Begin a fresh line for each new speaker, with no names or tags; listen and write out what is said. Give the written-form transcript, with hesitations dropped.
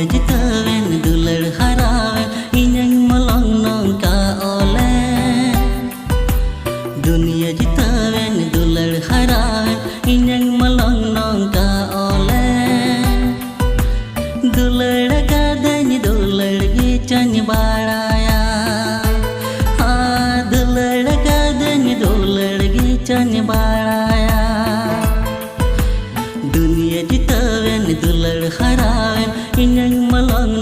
जितावेन दुलड़ हरावेन इन्हें मलंग नौका ओले दुनिया जितावेन दुलड़ हरावेन इन्हें मलंग नौका ओले दुलड़ का दन दुलड़ की चन बाड़ाया हाँ दुलड़ का दन दुलड़ की चन बाड़ाया दुनिया जितावेन दुलड़ हरावेन इन्हें मलंग